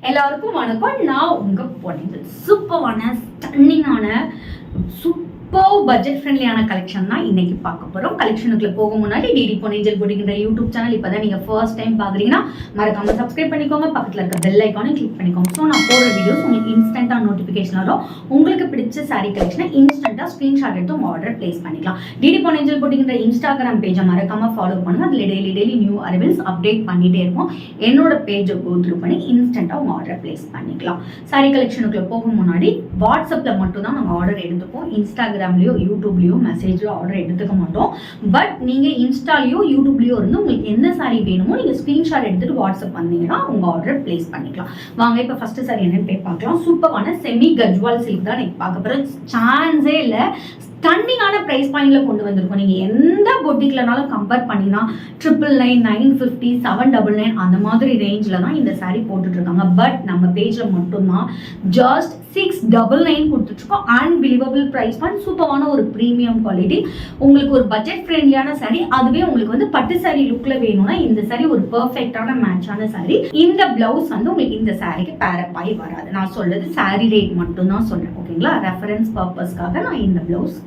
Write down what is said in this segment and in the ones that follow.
எல்லாருக்கும் வணக்கம். நான் உங்க பொண்ணு. சூப்பரான ஸ்டன்னிங்கான சூப்பர் பட்ஜெட் ஃப்ரெண்ட்லியான கலெக்ஷன் தான் இன்னைக்கு பார்க்க போறோம். கலெக்ஷனுக்குள்ள போக முன்னாடி டிடி பொன்னியின் போட்டிக்கிற யூடியூப் சேனல் இப்பதான் நீங்க ஃபர்ஸ்ட் டைம் பாக்குறீங்கன்னா மறக்காம சப்ஸ்கிரைப் பண்ணிக்கோங்க. பக்கத்துல இருக்க பெல் ஐக்கானை கிளிக் பண்ணிக்கோங்க. ஸோ நான் போடுற வீடியோஸ் உங்களுக்கு இன்ஸ்டன்டா நோட்டிபிகேஷன் வரும். உங்களுக்கு பிடிச்ச சாரி கலெக்ஷனை இன்ஸ்டன்டா ஸ்கிரீன்ஷாட் எடுத்து உங்க ஆர்டர் பிளேஸ் பண்ணிக்கலாம். டிடி பொன்னியின் போட்டிக்கிற இன்ஸ்டாகிராம் பேஜை மறக்காம ஃபாலோ பண்ணுங்க. அதுல டெய்லி நியூ அரைவல்ஸ் அப்டேட் பண்ணிட்டே இருக்கும். என்னோட பேஜை கோ த்ரூ பண்ணி இன்ஸ்டன்டா உங்க ஆர்டர் பிளேஸ் பண்ணிக்கலாம். சாரி கலெக்ஷனுக்குள்ள போக முன்னாடி வாட்ஸ்அப்ல மட்டும் தான் நாங்கள் ஆர்டர் எடுத்துப்போம். இன்ஸ்டாகிராம்லயோ யூடியூப்லயோ மெசேஜ்லயோ ஆர்டர் எடுத்துக்க மாட்டோம். பட் நீங்க இன்ஸ்டாலயோ யூடியூப்லயோ இருந்து உங்களுக்கு என்ன சாரி வேணுமோ நீங்க ஸ்கிரீன்ஷாட் எடுத்துட்டு வாட்ஸ்அப் வந்தீங்கன்னா உங்க ஆர்டர் பிளேஸ் பண்ணிக்கலாம். வாங்க இப்ப ஃபர்ஸ்ட் சாரி என்னன்னு போய் பார்க்கலாம். சூப்பரான செமி கஜ்வால் சில்க் தான் நீங்க பார்க்க போறோம். சான்ஸே இல்ல, ஸ்டன்னிங்கான ப்ரைஸ் பாயிண்ட்ல கொண்டு வந்திருக்கோம். நீங்க எந்த பொட்டிக்லனாலும் கம்பேர் பண்ணினா 999, 950, 799 அந்த மாதிரி ரேஞ்சில தான் இந்த சாரி போட்டுட்டு இருக்காங்க. பட் நம்ம பேஜ்ல மட்டும்தான் ஜஸ்ட் 699 கொடுத்துட்டு இருக்கோம். அன்பிலீவபிள் பிரைஸ் பாயிண்ட், சூப்பரான ஒரு ப்ரீமியம் குவாலிட்டி. உங்களுக்கு ஒரு பட்ஜெட் ஃப்ரெண்ட்லியான சாரி, அதுவே உங்களுக்கு வந்து பட்டு சாரி லுக்ல வேணும்னா இந்த சாரி ஒரு பெர்ஃபெக்டான மேட்சான சாரி. இந்த பிளவுஸ் வந்து உங்களுக்கு இந்த சாரிக்கு பேரப் ஆகி வராது. நான் சொல்றது சாரி ரேட் மட்டும் தான் சொல்றேன், ஓகேங்களா? ரெஃபரன்ஸ் பர்பஸ்க்காக நான் இந்த பிளவுஸ்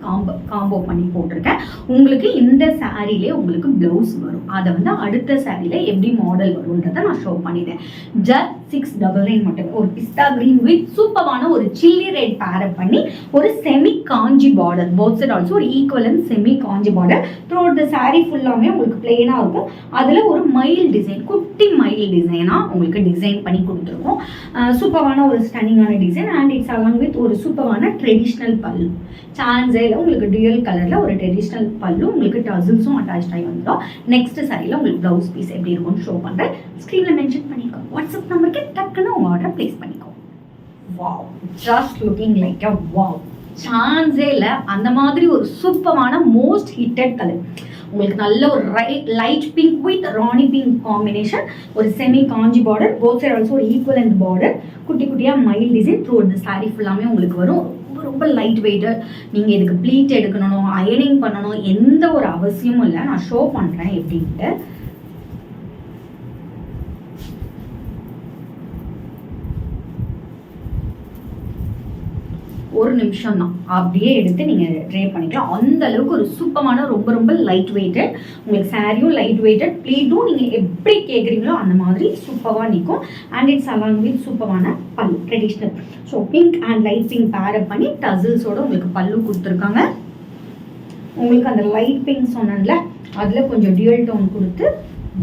காம்போ பண்ணி போட்டிருக்கேன். உங்களுக்கு இந்த சாரிலே உங்களுக்கு பிளவுஸ் வரும். அதை வந்து அடுத்த சாரியில எப்படி மாடல் வரும்ன்றதை நான் ஷோ பண்ணிட்டேன். ஜஸ்ட் 699 மட்டும். ஒரு பிஸ்தா கிரீன் வித் சூப்பரான ஒரு சில்லி ரெட் பேரப் பண்ணி ஒரு semi Kanchi border, both side also ஒரு equivalent semi Kanchi border. Through out the sorry ஃபுல்லாமே உங்களுக்கு பிளெயினா இருக்கும். அதுல ஒரு மயில் டிசைன், குட்டி மயில் டிசைனா உங்களுக்கு டிசைன் பண்ணி கொடுத்துருக்கோம். சூப்பரான ஒரு ஸ்டன்னிங்கான design. And it's along with ஒரு சூப்பரான ட்ரெடிஷ்னல் பல்லு. சான்ஸேல உங்களுக்கு டியூயல் கலர்ல ஒரு ட்ரெடிஷ்னல் பல்லு, உங்களுக்கு டசில்ஸும் அட்டாச் ஆகி வந்துடும். நெக்ஸ்ட் சாரியில உங்களுக்கு பிளவுஸ் பீஸ் எப்படி இருக்கும்னு ஷோ பண்றேன். ஸ்கிரீன்ல மென்ஷன் பண்ணிக்கோ. வாட்ஸ்அப் நம்பருக்கு டக்குன்னு உங்க ஆர்டர் பிளேஸ் பண்ணிக்கோ. வாவ், ஜஸ்ட் லுக்கிங் லைக் அ வாவ். சான்ஸே இல்ல, அந்த மாதிரி ஒரு சூப்பரான மோஸ்ட் ஹிட்டட் கலர். உங்களுக்கு நல்ல ஒரு light pink with Rani pink combination. ஒரு semi Kanchi border, both side also ஒரு ஈக்குவலன்ட் பார்டர். குட்டி குட்டியா mile design. Through out the sorry ஃபுல்லாமே உங்களுக்கு வரும். ரொம்ப லைட் வெயிட்டு. நீங்கள் இதுக்கு ப்ளீட் எடுக்கணும், அயனிங் பண்ணணும், எந்த ஒரு அவசியமும் இல்லை. நான் ஷோ பண்ணுறேன் எப்படின்ட்டு. ஒரு நிமிஷம் தான், அப்படியே எடுத்து நீங்கள் ட்ரை பண்ணிக்கலாம். அந்த அளவுக்கு ஒரு சூப்பரான ரொம்ப லைட் வெயிட்டட். உங்களுக்கு சாரியும் லைட் வெயிட்டட், ப்ளீட்டும் நீங்கள் எப்படி கேட்குறீங்களோ அந்த மாதிரி சூப்பராக நிற்கும். அண்ட் இட்ஸ் அலாங் வித் சூப்பரான pallu, traditional. So pink and light pink pair up பண்ணி டசில்ஸோட உங்களுக்கு பல்லு கொடுத்துருக்காங்க. உங்களுக்கு அந்த லைட் பிங்க் சொன்னேன்ல, அதில் கொஞ்சம் டியூயல் டோன் கொடுத்து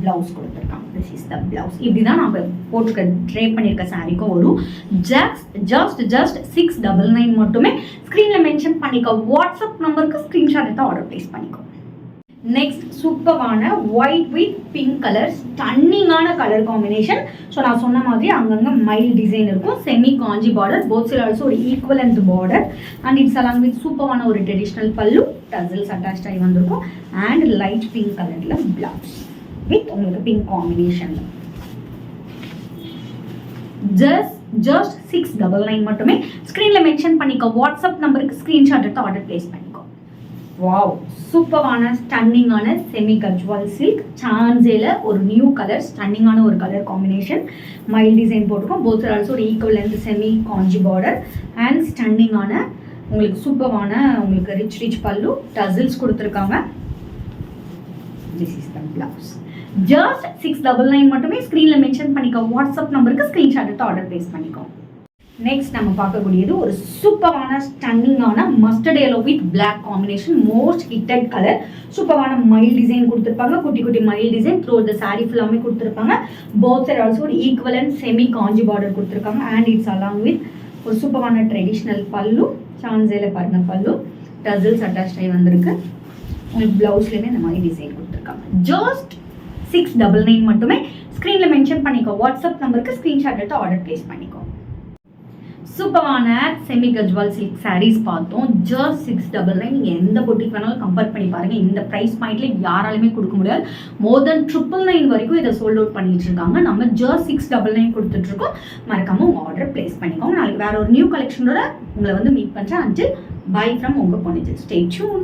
பிளவுஸ் கொடுத்துருக்காங்க. This is the blouse. இப்படிதான் நம்ம போட்டுருக்க ட்ரை பண்ணியிருக்க சாரிக்கும் வரும். ஜஸ்ட் 699 மட்டுமே. ஸ்க்ரீன்ல மென்ஷன் பண்ணிக்கோ. வாட்ஸ்அப் நம்பருக்கு ஸ்க்ரீன்ஷாட் எடுத்து ஆர்டர் பிளேஸ் பண்ணிக்கோ. நெக்ஸ்ட் சூப்பரான ஒயிட் வித் பிங்க் கலர், ஸ்டன்னிங்கான கலர் காம்பினேஷன். ஸோ நான் சொன்ன மாதிரி அங்கங்கே மைல் டிசைன் இருக்கும். Semi Kanchi border, both side also ஒரு equivalent border. And it's along with சூப்பரான ஒரு ட்ரெடிஷ்னல் பல்லு, டசில்ஸ் அட்டாச் ஆகி வந்திருக்கும். அண்ட் லைட் பிங்க் கலர்ல பிளவுஸ் வித் உங்களுக்கு பிங்க் காம்பினேஷன். ஜஸ்ட் 699 மட்டுமே. ஸ்க்ரீன்ல மென்ஷன் பண்ணிக்கோ. வாட்ஸ்அப் நம்பருக்கு ஸ்க்ரீன்ஷாட் எடுத்து ஆர்டர் பிளேஸ் பண்ணிக்கோ. வாவ், சூப்பரான ஸ்டன்னிங்கான செமி கஜ்வால் சில்க். சான்ஸேல ஒரு நியூ கலர், ஸ்டன்னிங்கான ஒரு கலர் காம்பினேஷன். மைல் டிசைன் போட்டிருக்கோம். போத் ஆல்சோ ஒரு equivalent semi Kanchi border. And ஸ்டன்னிங்கான உங்களுக்கு சூப்பரான உங்களுக்கு ரிச் பல்லு, டசில்ஸ் கொடுத்துருக்காங்க. This is the blouse. Just 699 மட்டுமே. ஸ்க்ரீன்ல மென்ஷன் பண்ணிக்கோ. வாட்ஸ்அப் நம்பருக்கு ஸ்க்ரீன்ஷாட் எடுத்து ஆர்டர் பிளேஸ் பண்ணிக்கோ. நெக்ஸ்ட் நம்ம பார்க்கக்கூடியது ஒரு சூப்பரான ஸ்டன்னிங்கான mustard yellow with black combination. Most hitted colour. சூப்பரான மைல் டிசைன் கொடுத்துருப்பாங்க. குட்டி மைல் டிசைன் த்ரூ த சாரி ஃபுல்லாமே கொடுத்துருப்பாங்க. போத் சைடு ஆல்சோ ஒரு ஈக்குவலன்ட் செமி காஞ்சி பார்டர் கொடுத்துருக்காங்க. அண்ட் இட்ஸ் அலாங் வித் ஒரு சூப்பரான ட்ரெடிஷ்னல் பல்லு. சான்ஸேல பாருங்க பல்லு, டசில்ஸ் அட்டாச் ஆகி வந்திருக்கு. உங்களுக்கு பிளவுஸ்லேயுமே இந்த மாதிரி டிசைன் கொடுத்துருக்காங்க. ஜஸ்ட் 699 மட்டுமே. ஸ்க்ரீன்ல மென்ஷன் பண்ணிக்கோ. வாட்ஸ்அப் நம்பருக்கு ஸ்க்ரீன்ஷாட் எடுத்து ஆர்டர் பிளேஸ் பண்ணிக்கோ. சூப்பரான செமி கஜ்வால் சில்க் சாரீஸ் பார்த்தோம். ஜஸ்ட் 699. நீங்கள் எந்த பொட்டிக் வேணாலும் கம்பேர் பண்ணி பாருங்கள். இந்த ப்ரைஸ் பாயிண்ட்ல யாராலுமே கொடுக்க முடியாது. மோர் தென் 999 வரைக்கும் இதை சோல்ட் அவுட் பண்ணிட்டு இருக்காங்க. நம்ம ஜஸ்ட் 699 கொடுத்துட்டு இருக்கோம். மறக்காம உங்க ஆர்டர் பிளேஸ் பண்ணிக்கோங்க. நாளைக்கு வேற ஒரு நியூ கலெக்ஷனோட உங்களை வந்து மீட் பண்றேன். அண்டில் பை ஃப்ரம் உங்க பொன்னிஜல். Stay tune.